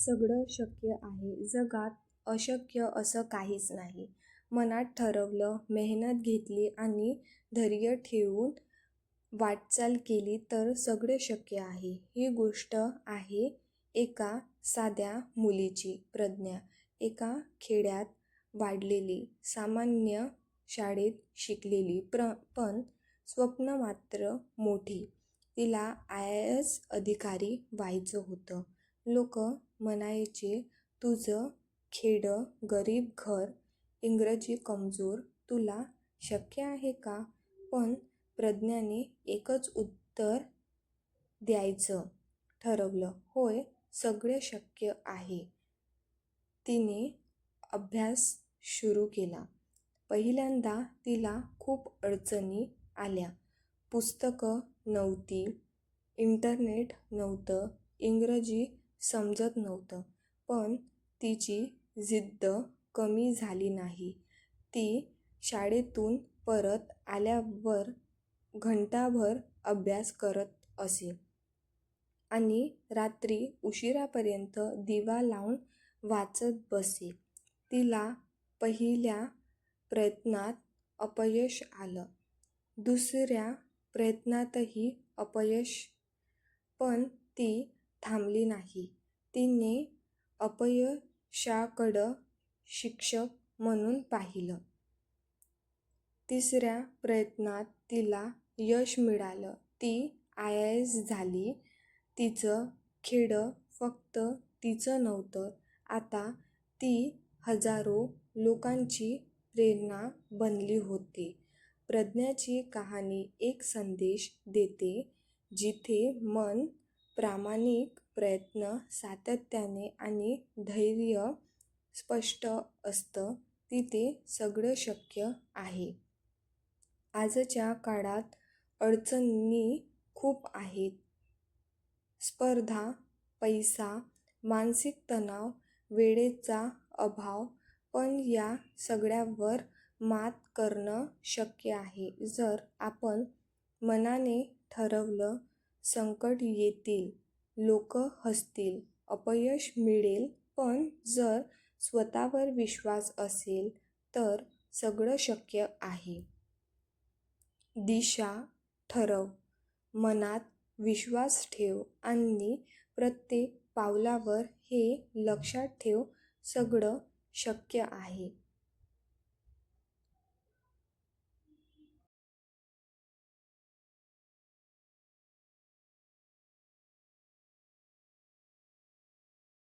सगळं शक्य आहे. जगात अशक्य असं काहीच नाही. मनात ठरवलं, मेहनत घेतली आणि धैर्य ठेवून वाटचाल केली तर सगळे शक्य आहे. ही गोष्ट आहे एका साध्या मुलीची. प्रज्ञा एका खेड्यात वाढलेली, सामान्य शाळेत शिकलेली, पण स्वप्न मात्र मोठी. तिला IAS अधिकारी व्हायचं होतं. लोक म्हणायचे, तुझं खेडं, गरीब घर, इंग्रजी कमजोर, तुला शक्य आहे का? पण प्रज्ञाने एकच उत्तर द्यायचं ठरवलं, होय, सगळे शक्य आहे. तिने अभ्यास सुरू केला. पहिल्यांदा तिला खूप अडचणी आल्या. पुस्तकं नव्हती, इंटरनेट नव्हतं, इंग्रजी समजत नव्हतं. पण तिची जिद्द कमी झाली नाही. ती शाळेतून परत आल्यावर घंटाभर अभ्यास करत असे आणि रात्री उशिरापर्यंत दिवा लावून वाचत बसे. तिला पहिल्या प्रयत्नात अपयश आलं, दुसऱ्या प्रयत्नातही अपयश. पण ती थांबली नाही. तिने अपयशाकडं शिक्षक म्हणून पाहिलं. तिसऱ्या प्रयत्नात तिला यश मिळालं. ती IAS झाली. तिचं खेडं फक्त तिचं नव्हतं, आता ती हजारो लोकांची प्रेरणा बनली होती. प्रज्ञाची कहाणी एक संदेश देते, जिथे मन, प्रामाणिक प्रयत्न, सातत्याने आणि धैर्य स्पष्ट असतं, तिथे सगळं शक्य आहे. आजच्या काळात अडचणी खूप आहेत. स्पर्धा, पैसा, मानसिक तणाव, वेळेचा अभाव, पण या सगळ्यावर मात करणं शक्य आहे. जर आपण मनाने ठरवलं, संकट येतील, लोक हसतील, अपयश मिळेल, पण जर स्वतःवर विश्वास असेल तर सगळं शक्य आहे. दिशा ठरव, मनात विश्वास ठेव आणि प्रत्येक पावलावर हे लक्षात ठेव, सगळं शक्य आहे.